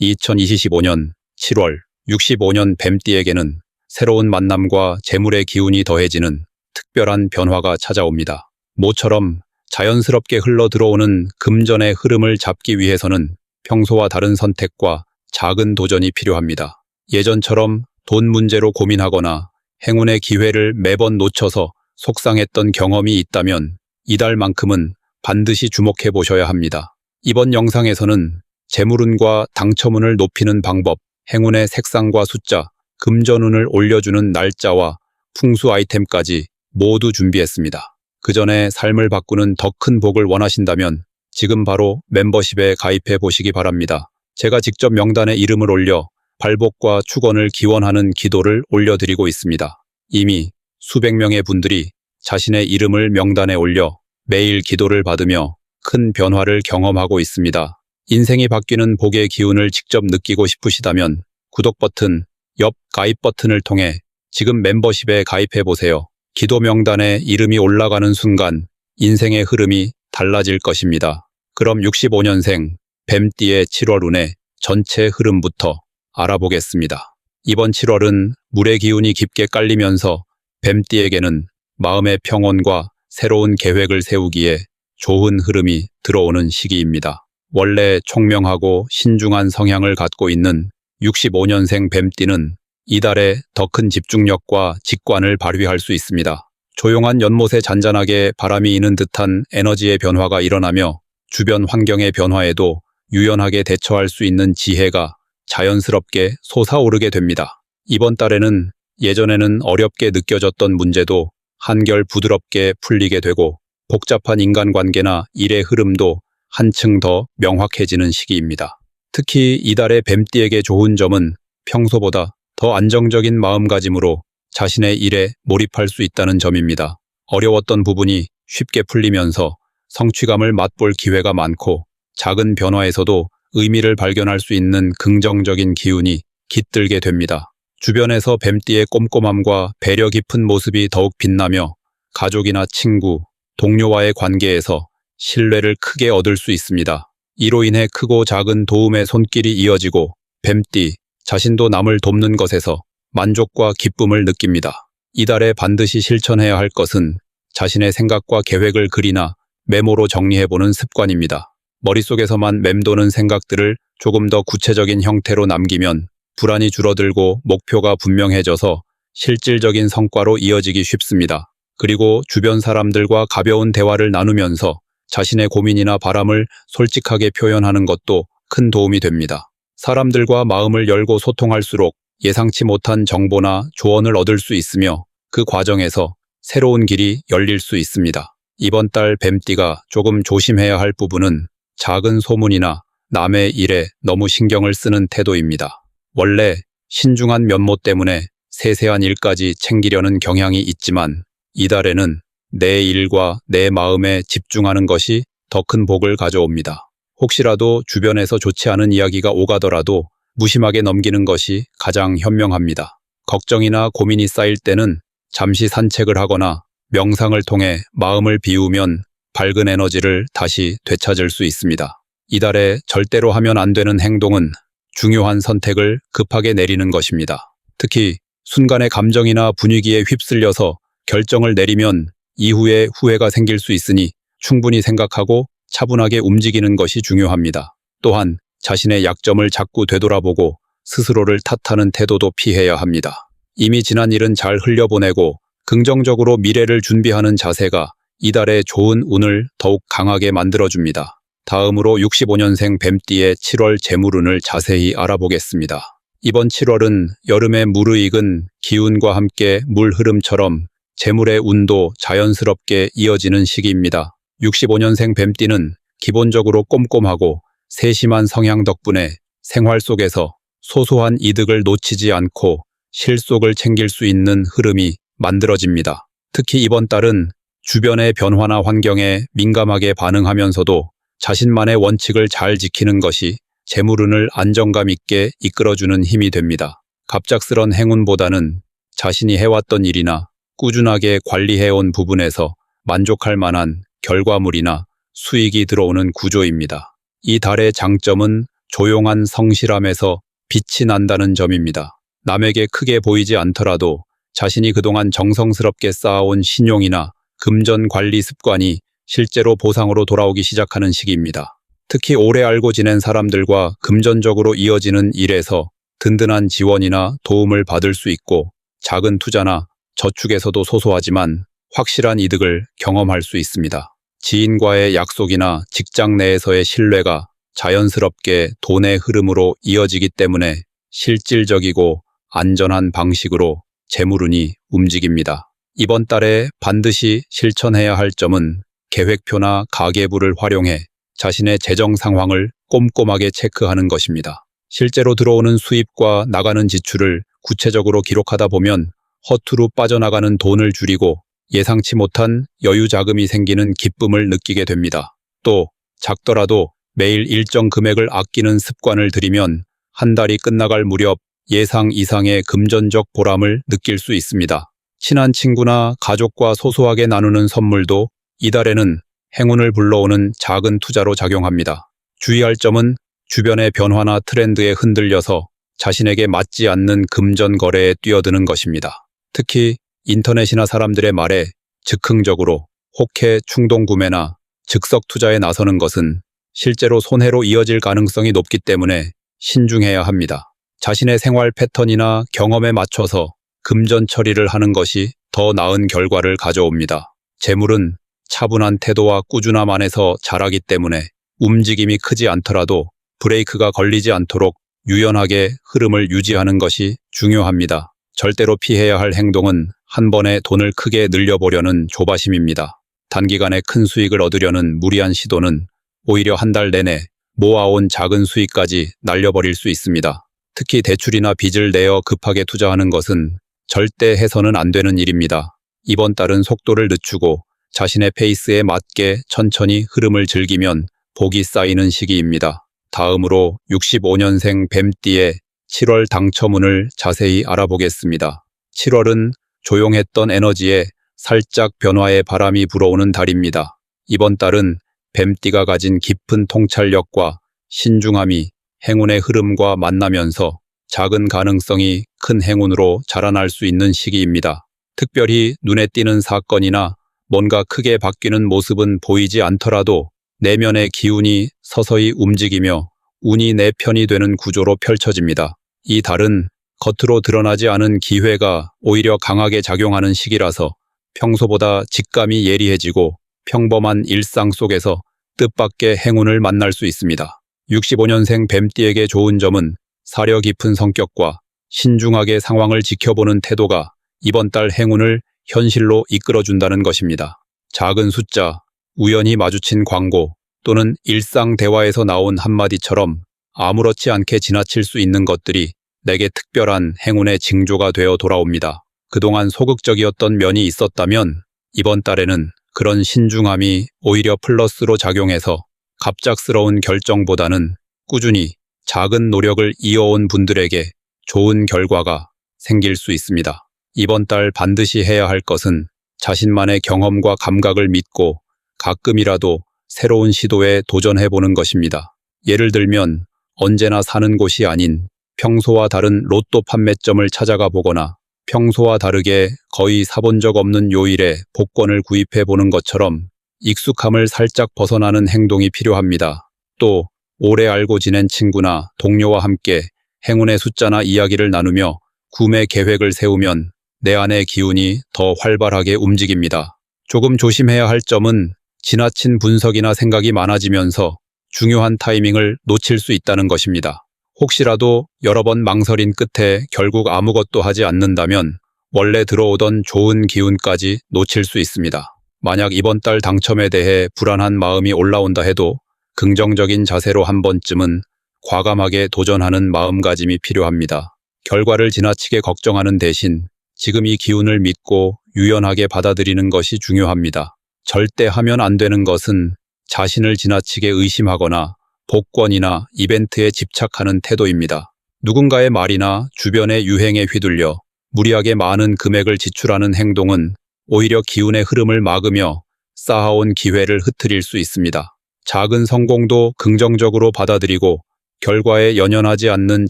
2025년 7월 65년 뱀띠에게는 새로운 만남과 재물의 기운이 더해지는 특별한 변화가 찾아옵니다. 모처럼 자연스럽게 흘러들어오는 금전의 흐름을 잡기 위해서는 평소와 다른 선택과 작은 도전이 필요합니다. 예전처럼 돈 문제로 고민하거나 행운의 기회를 매번 놓쳐서 속상했던 경험이 있다면 이달만큼은 반드시 주목해 보셔야 합니다. 이번 영상에서는 재물운과 당첨운을 높이는 방법, 행운의 색상과 숫자, 금전운을 올려주는 날짜와 풍수 아이템까지 모두 준비했습니다. 그 전에 삶을 바꾸는 더 큰 복을 원하신다면 지금 바로 멤버십에 가입해 보시기 바랍니다. 제가 직접 명단에 이름을 올려 발복과 축원을 기원하는 기도를 올려드리고 있습니다. 이미 수백 명의 분들이 자신의 이름을 명단에 올려 매일 기도를 받으며 큰 변화를 경험하고 있습니다. 인생이 바뀌는 복의 기운을 직접 느끼고 싶으시다면 구독 버튼, 옆 가입 버튼을 통해 지금 멤버십에 가입해 보세요. 기도 명단에 이름이 올라가는 순간 인생의 흐름이 달라질 것입니다. 그럼 65년생 뱀띠의 7월 운의 전체 흐름부터 알아보겠습니다. 이번 7월은 물의 기운이 깊게 깔리면서 뱀띠에게는 마음의 평온과 새로운 계획을 세우기에 좋은 흐름이 들어오는 시기입니다. 원래 총명하고 신중한 성향을 갖고 있는 65년생 뱀띠는 이달에 더 큰 집중력과 직관을 발휘할 수 있습니다. 조용한 연못에 잔잔하게 바람이 이는 듯한 에너지의 변화가 일어나며 주변 환경의 변화에도 유연하게 대처할 수 있는 지혜가 자연스럽게 솟아오르게 됩니다. 이번 달에는 예전에는 어렵게 느껴졌던 문제도 한결 부드럽게 풀리게 되고 복잡한 인간관계나 일의 흐름도 한층 더 명확해지는 시기입니다. 특히 이달의 뱀띠에게 좋은 점은 평소보다 더 안정적인 마음가짐으로 자신의 일에 몰입할 수 있다는 점입니다. 어려웠던 부분이 쉽게 풀리면서 성취감을 맛볼 기회가 많고 작은 변화에서도 의미를 발견할 수 있는 긍정적인 기운이 깃들게 됩니다. 주변에서 뱀띠의 꼼꼼함과 배려 깊은 모습이 더욱 빛나며 가족이나 친구, 동료와의 관계에서 신뢰를 크게 얻을 수 있습니다. 이로 인해 크고 작은 도움의 손길이 이어지고 뱀띠 자신도 남을 돕는 것에서 만족과 기쁨을 느낍니다. 이달에 반드시 실천해야 할 것은 자신의 생각과 계획을 글이나 메모로 정리해보는 습관입니다. 머릿속에서만 맴도는 생각들을 조금 더 구체적인 형태로 남기면 불안이 줄어들고 목표가 분명해져서 실질적인 성과로 이어지기 쉽습니다. 그리고 주변 사람들과 가벼운 대화를 나누면서 자신의 고민이나 바람을 솔직하게 표현하는 것도 큰 도움이 됩니다. 사람들과 마음을 열고 소통할수록 예상치 못한 정보나 조언을 얻을 수 있으며 그 과정에서 새로운 길이 열릴 수 있습니다. 이번 달 뱀띠가 조금 조심해야 할 부분은 작은 소문이나 남의 일에 너무 신경을 쓰는 태도입니다. 원래 신중한 면모 때문에 세세한 일까지 챙기려는 경향이 있지만 이달에는 내 일과 내 마음에 집중하는 것이 더 큰 복을 가져옵니다. 혹시라도 주변에서 좋지 않은 이야기가 오가더라도 무심하게 넘기는 것이 가장 현명합니다. 걱정이나 고민이 쌓일 때는 잠시 산책을 하거나 명상을 통해 마음을 비우면 밝은 에너지를 다시 되찾을 수 있습니다. 이달에 절대로 하면 안 되는 행동은 중요한 선택을 급하게 내리는 것입니다. 특히 순간의 감정이나 분위기에 휩쓸려서 결정을 내리면 이후에 후회가 생길 수 있으니 충분히 생각하고 차분하게 움직이는 것이 중요합니다. 또한 자신의 약점을 자꾸 되돌아보고 스스로를 탓하는 태도도 피해야 합니다. 이미 지난 일은 잘 흘려보내고 긍정적으로 미래를 준비하는 자세가 이달의 좋은 운을 더욱 강하게 만들어줍니다. 다음으로 65년생 뱀띠의 7월 재물운을 자세히 알아보겠습니다. 이번 7월은 여름에 무르익은 기운과 함께 물 흐름처럼 재물의 운도 자연스럽게 이어지는 시기입니다. 65년생 뱀띠는 기본적으로 꼼꼼하고 세심한 성향 덕분에 생활 속에서 소소한 이득을 놓치지 않고 실속을 챙길 수 있는 흐름이 만들어집니다. 특히 이번 달은 주변의 변화나 환경에 민감하게 반응하면서도 자신만의 원칙을 잘 지키는 것이 재물운을 안정감 있게 이끌어주는 힘이 됩니다. 갑작스런 행운보다는 자신이 해왔던 일이나 꾸준하게 관리해온 부분에서 만족할 만한 결과물이나 수익이 들어오는 구조입니다. 이 달의 장점은 조용한 성실함에서 빛이 난다는 점입니다. 남에게 크게 보이지 않더라도 자신이 그동안 정성스럽게 쌓아온 신용이나 금전 관리 습관이 실제로 보상으로 돌아오기 시작하는 시기입니다. 특히 오래 알고 지낸 사람들과 금전적으로 이어지는 일에서 든든한 지원이나 도움을 받을 수 있고, 작은 투자나 저축에서도 소소하지만 확실한 이득을 경험할 수 있습니다. 지인과의 약속이나 직장 내에서의 신뢰가 자연스럽게 돈의 흐름으로 이어지기 때문에 실질적이고 안전한 방식으로 재물운이 움직입니다. 이번 달에 반드시 실천해야 할 점은 계획표나 가계부를 활용해 자신의 재정 상황을 꼼꼼하게 체크하는 것입니다. 실제로 들어오는 수입과 나가는 지출을 구체적으로 기록하다 보면 허투루 빠져나가는 돈을 줄이고 예상치 못한 여유 자금이 생기는 기쁨을 느끼게 됩니다. 또 작더라도 매일 일정 금액을 아끼는 습관을 들이면 한 달이 끝나갈 무렵 예상 이상의 금전적 보람을 느낄 수 있습니다. 친한 친구나 가족과 소소하게 나누는 선물도 이달에는 행운을 불러오는 작은 투자로 작용합니다. 주의할 점은 주변의 변화나 트렌드에 흔들려서 자신에게 맞지 않는 금전 거래에 뛰어드는 것입니다. 특히 인터넷이나 사람들의 말에 즉흥적으로 혹해 충동 구매나 즉석 투자에 나서는 것은 실제로 손해로 이어질 가능성이 높기 때문에 신중해야 합니다. 자신의 생활 패턴이나 경험에 맞춰서 금전 처리를 하는 것이 더 나은 결과를 가져옵니다. 재물은 차분한 태도와 꾸준함 안에서 자라기 때문에 움직임이 크지 않더라도 브레이크가 걸리지 않도록 유연하게 흐름을 유지하는 것이 중요합니다. 절대로 피해야 할 행동은 한 번에 돈을 크게 늘려보려는 조바심입니다. 단기간에 큰 수익을 얻으려는 무리한 시도는 오히려 한 달 내내 모아온 작은 수익까지 날려버릴 수 있습니다. 특히 대출이나 빚을 내어 급하게 투자하는 것은 절대 해서는 안 되는 일입니다. 이번 달은 속도를 늦추고 자신의 페이스에 맞게 천천히 흐름을 즐기면 복이 쌓이는 시기입니다. 다음으로 65년생 뱀띠의 7월 당첨운을 자세히 알아보겠습니다. 7월은 조용했던 에너지에 살짝 변화의 바람이 불어오는 달입니다. 이번 달은 뱀띠가 가진 깊은 통찰력과 신중함이 행운의 흐름과 만나면서 작은 가능성이 큰 행운으로 자라날 수 있는 시기입니다. 특별히 눈에 띄는 사건이나 뭔가 크게 바뀌는 모습은 보이지 않더라도 내면의 기운이 서서히 움직이며 운이 내 편이 되는 구조로 펼쳐집니다. 이 달은 겉으로 드러나지 않은 기회가 오히려 강하게 작용하는 시기라서 평소보다 직감이 예리해지고 평범한 일상 속에서 뜻밖의 행운을 만날 수 있습니다. 65년생 뱀띠에게 좋은 점은 사려 깊은 성격과 신중하게 상황을 지켜보는 태도가 이번 달 행운을 현실로 이끌어준다는 것입니다. 작은 숫자, 우연히 마주친 광고 또는 일상 대화에서 나온 한마디처럼 아무렇지 않게 지나칠 수 있는 것들이 내게 특별한 행운의 징조가 되어 돌아옵니다. 그동안 소극적이었던 면이 있었다면 이번 달에는 그런 신중함이 오히려 플러스로 작용해서 갑작스러운 결정보다는 꾸준히 작은 노력을 이어온 분들에게 좋은 결과가 생길 수 있습니다. 이번 달 반드시 해야 할 것은 자신만의 경험과 감각을 믿고 가끔이라도 새로운 시도에 도전해보는 것입니다. 예를 들면 언제나 사는 곳이 아닌 평소와 다른 로또 판매점을 찾아가 보거나 평소와 다르게 거의 사본 적 없는 요일에 복권을 구입해 보는 것처럼 익숙함을 살짝 벗어나는 행동이 필요합니다. 또 오래 알고 지낸 친구나 동료와 함께 행운의 숫자나 이야기를 나누며 구매 계획을 세우면 내 안의 기운이 더 활발하게 움직입니다. 조금 조심해야 할 점은 지나친 분석이나 생각이 많아지면서 중요한 타이밍을 놓칠 수 있다는 것입니다. 혹시라도 여러 번 망설인 끝에 결국 아무것도 하지 않는다면 원래 들어오던 좋은 기운까지 놓칠 수 있습니다. 만약 이번 달 당첨에 대해 불안한 마음이 올라온다 해도 긍정적인 자세로 한 번쯤은 과감하게 도전하는 마음가짐이 필요합니다. 결과를 지나치게 걱정하는 대신 지금 이 기운을 믿고 유연하게 받아들이는 것이 중요합니다. 절대 하면 안 되는 것은 자신을 지나치게 의심하거나 복권이나 이벤트에 집착하는 태도입니다. 누군가의 말이나 주변의 유행에 휘둘려 무리하게 많은 금액을 지출하는 행동은 오히려 기운의 흐름을 막으며 쌓아온 기회를 흐트릴 수 있습니다. 작은 성공도 긍정적으로 받아들이고 결과에 연연하지 않는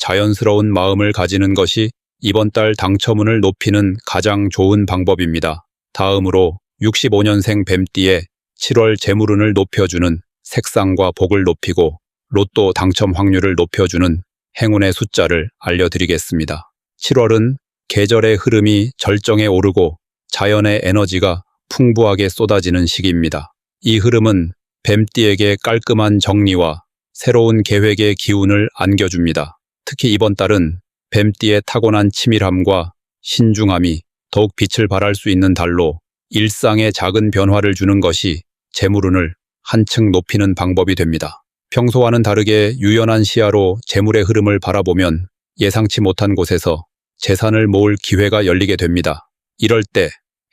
자연스러운 마음을 가지는 것이 이번 달 당첨운을 높이는 가장 좋은 방법입니다. 다음으로 65년생 뱀띠의 7월 재물운을 높여주는 색상과 복을 높이고 로또 당첨 확률을 높여주는 행운의 숫자를 알려드리겠습니다. 7월은 계절의 흐름이 절정에 오르고 자연의 에너지가 풍부하게 쏟아지는 시기입니다. 이 흐름은 뱀띠에게 깔끔한 정리와 새로운 계획의 기운을 안겨줍니다. 특히 이번 달은 뱀띠의 타고난 치밀함과 신중함이 더욱 빛을 발할 수 있는 달로 일상에 작은 변화를 주는 것이 재물운을 한층 높이는 방법이 됩니다. 평소와는 다르게 유연한 시야로 재물의 흐름을 바라보면 예상치 못한 곳에서 재산을 모을 기회가 열리게 됩니다. 이럴 때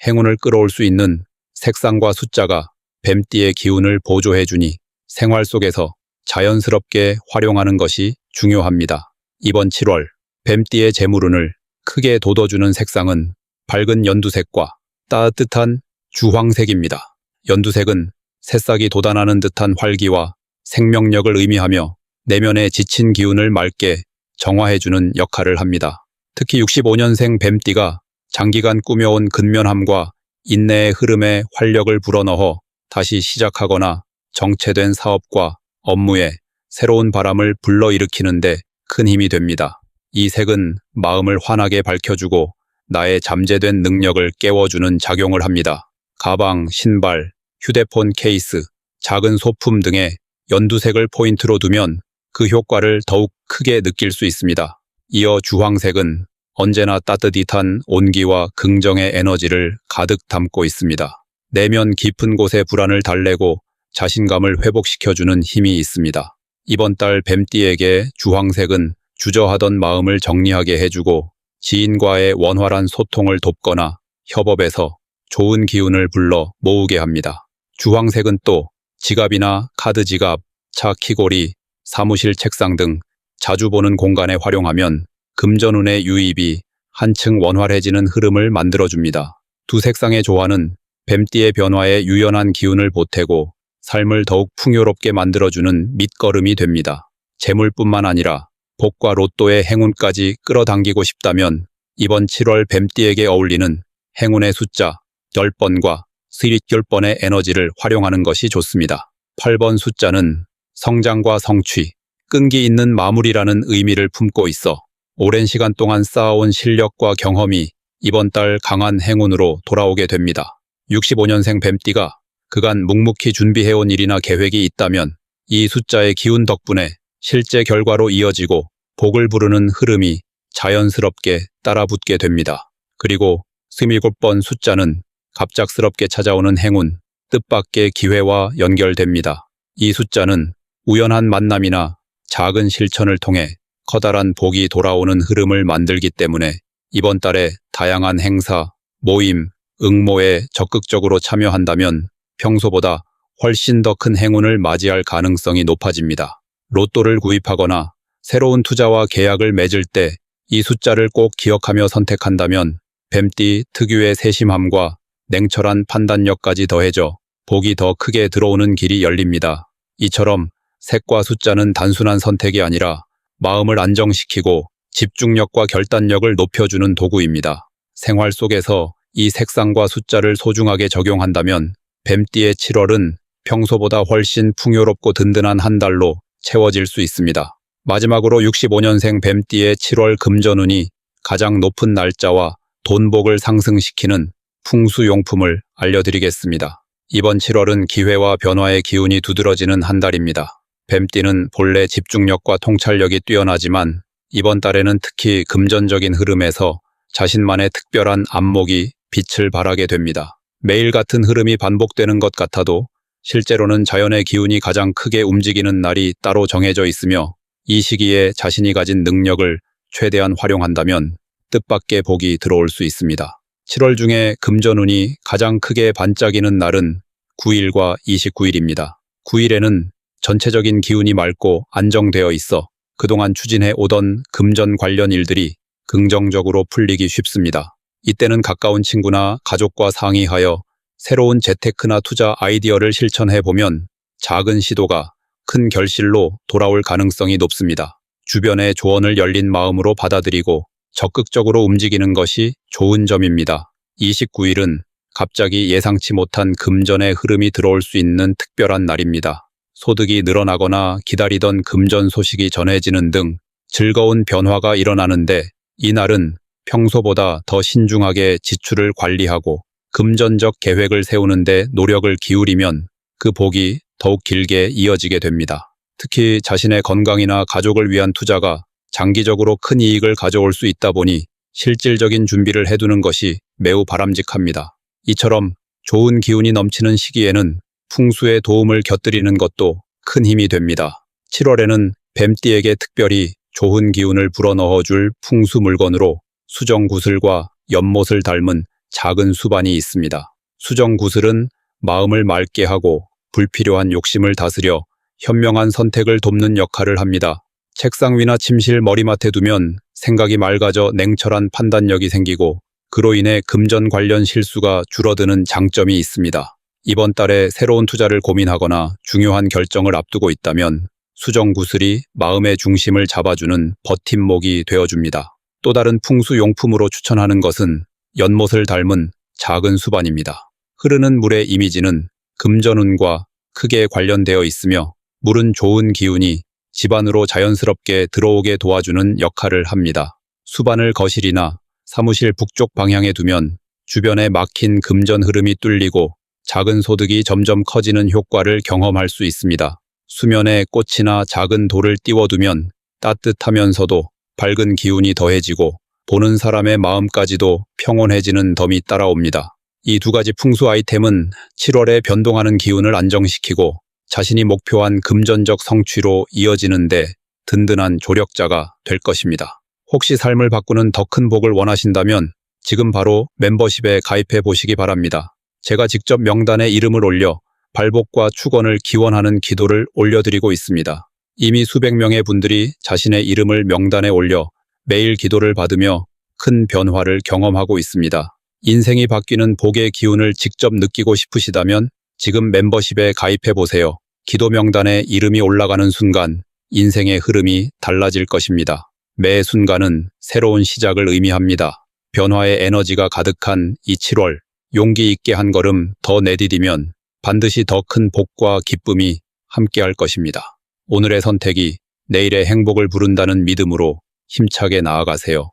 행운을 끌어올 수 있는 색상과 숫자가 뱀띠의 기운을 보조해주니 생활 속에서 자연스럽게 활용하는 것이 중요합니다. 이번 7월 뱀띠의 재물운을 크게 돋워주는 색상은 밝은 연두색과 따뜻한 주황색입니다. 연두색은 새싹이 돋아나는 듯한 활기와 생명력을 의미하며 내면의 지친 기운을 맑게 정화해주는 역할을 합니다. 특히 65년생 뱀띠가 장기간 꾸며온 근면함과 인내의 흐름에 활력을 불어넣어 다시 시작하거나 정체된 사업과 업무에 새로운 바람을 불러일으키는데 큰 힘이 됩니다. 이 색은 마음을 환하게 밝혀주고 나의 잠재된 능력을 깨워주는 작용을 합니다. 가방, 신발, 휴대폰 케이스, 작은 소품 등의 연두색을 포인트로 두면 그 효과를 더욱 크게 느낄 수 있습니다. 이어 주황색은 언제나 따뜻한 온기와 긍정의 에너지를 가득 담고 있습니다. 내면 깊은 곳의 불안을 달래고 자신감을 회복시켜주는 힘이 있습니다. 이번 달 뱀띠에게 주황색은 주저하던 마음을 정리하게 해주고 지인과의 원활한 소통을 돕거나 협업에서 좋은 기운을 불러 모으게 합니다. 주황색은 또 지갑이나 카드 지갑, 차 키고리, 사무실 책상 등 자주 보는 공간에 활용하면 금전운의 유입이 한층 원활해지는 흐름을 만들어줍니다. 두 색상의 조화는 뱀띠의 변화에 유연한 기운을 보태고 삶을 더욱 풍요롭게 만들어주는 밑거름이 됩니다. 재물뿐만 아니라 복과 로또의 행운까지 끌어당기고 싶다면 이번 7월 뱀띠에게 어울리는 행운의 숫자 10번과 스릿 10번의 에너지를 활용하는 것이 좋습니다. 8번 숫자는 성장과 성취, 끈기 있는 마무리라는 의미를 품고 있어 오랜 시간 동안 쌓아온 실력과 경험이 이번 달 강한 행운으로 돌아오게 됩니다. 65년생 뱀띠가 그간 묵묵히 준비해온 일이나 계획이 있다면 이 숫자의 기운 덕분에 실제 결과로 이어지고 복을 부르는 흐름이 자연스럽게 따라붙게 됩니다. 그리고 27번 숫자는 갑작스럽게 찾아오는 행운, 뜻밖의 기회와 연결됩니다. 이 숫자는 우연한 만남이나 작은 실천을 통해 커다란 복이 돌아오는 흐름을 만들기 때문에 이번 달에 다양한 행사, 모임, 응모에 적극적으로 참여한다면 평소보다 훨씬 더 큰 행운을 맞이할 가능성이 높아집니다. 로또를 구입하거나 새로운 투자와 계약을 맺을 때 이 숫자를 꼭 기억하며 선택한다면 뱀띠 특유의 세심함과 냉철한 판단력까지 더해져 복이 더 크게 들어오는 길이 열립니다. 이처럼 색과 숫자는 단순한 선택이 아니라 마음을 안정시키고 집중력과 결단력을 높여주는 도구입니다. 생활 속에서 이 색상과 숫자를 소중하게 적용한다면 뱀띠의 7월은 평소보다 훨씬 풍요롭고 든든한 한 달로 채워질 수 있습니다. 마지막으로 65년생 뱀띠의 7월 금전운이 가장 높은 날짜와 돈복을 상승시키는 풍수용품을 알려드리겠습니다. 이번 7월은 기회와 변화의 기운이 두드러지는 한 달입니다. 뱀띠는 본래 집중력과 통찰력이 뛰어나지만 이번 달에는 특히 금전적인 흐름에서 자신만의 특별한 안목이 빛을 발하게 됩니다. 매일 같은 흐름이 반복되는 것 같아도 실제로는 자연의 기운이 가장 크게 움직이는 날이 따로 정해져 있으며 이 시기에 자신이 가진 능력을 최대한 활용한다면 뜻밖의 복이 들어올 수 있습니다. 7월 중에 금전운이 가장 크게 반짝이는 날은 9일과 29일입니다. 9일에는 전체적인 기운이 맑고 안정되어 있어 그동안 추진해 오던 금전 관련 일들이 긍정적으로 풀리기 쉽습니다. 이때는 가까운 친구나 가족과 상의하여 새로운 재테크나 투자 아이디어를 실천해 보면 작은 시도가 큰 결실로 돌아올 가능성이 높습니다. 주변의 조언을 열린 마음으로 받아들이고 적극적으로 움직이는 것이 좋은 점입니다. 29일은 갑자기 예상치 못한 금전의 흐름이 들어올 수 있는 특별한 날입니다. 소득이 늘어나거나 기다리던 금전 소식이 전해지는 등 즐거운 변화가 일어나는데, 이날은 평소보다 더 신중하게 지출을 관리하고 금전적 계획을 세우는데 노력을 기울이면 그 복이 더욱 길게 이어지게 됩니다. 특히 자신의 건강이나 가족을 위한 투자가 장기적으로 큰 이익을 가져올 수 있다 보니 실질적인 준비를 해두는 것이 매우 바람직합니다. 이처럼 좋은 기운이 넘치는 시기에는 풍수의 도움을 곁들이는 것도 큰 힘이 됩니다. 7월에는 뱀띠에게 특별히 좋은 기운을 불어넣어줄 풍수 물건으로 수정구슬과 연못을 닮은 작은 수반이 있습니다. 수정구슬은 마음을 맑게 하고 불필요한 욕심을 다스려 현명한 선택을 돕는 역할을 합니다. 책상 위나 침실 머리맡에 두면 생각이 맑아져 냉철한 판단력이 생기고 그로 인해 금전 관련 실수가 줄어드는 장점이 있습니다. 이번 달에 새로운 투자를 고민하거나 중요한 결정을 앞두고 있다면 수정구슬이 마음의 중심을 잡아주는 버팀목이 되어줍니다. 또 다른 풍수용품으로 추천하는 것은 연못을 닮은 작은 수반입니다. 흐르는 물의 이미지는 금전운과 크게 관련되어 있으며, 물은 좋은 기운이 집안으로 자연스럽게 들어오게 도와주는 역할을 합니다. 수반을 거실이나 사무실 북쪽 방향에 두면 주변에 막힌 금전 흐름이 뚫리고 작은 소득이 점점 커지는 효과를 경험할 수 있습니다. 수면에 꽃이나 작은 돌을 띄워두면 따뜻하면서도 밝은 기운이 더해지고 보는 사람의 마음까지도 평온해지는 덤이 따라옵니다. 이 두 가지 풍수 아이템은 7월에 변동하는 기운을 안정시키고 자신이 목표한 금전적 성취로 이어지는데 든든한 조력자가 될 것입니다. 혹시 삶을 바꾸는 더 큰 복을 원하신다면 지금 바로 멤버십에 가입해 보시기 바랍니다. 제가 직접 명단에 이름을 올려 발복과 축원을 기원하는 기도를 올려드리고 있습니다. 이미 수백 명의 분들이 자신의 이름을 명단에 올려 매일 기도를 받으며 큰 변화를 경험하고 있습니다. 인생이 바뀌는 복의 기운을 직접 느끼고 싶으시다면 지금 멤버십에 가입해 보세요. 기도 명단에 이름이 올라가는 순간 인생의 흐름이 달라질 것입니다. 매 순간은 새로운 시작을 의미합니다. 변화의 에너지가 가득한 이 7월, 용기 있게 한 걸음 더 내디디면 반드시 더 큰 복과 기쁨이 함께할 것입니다. 오늘의 선택이 내일의 행복을 부른다는 믿음으로 힘차게 나아가세요.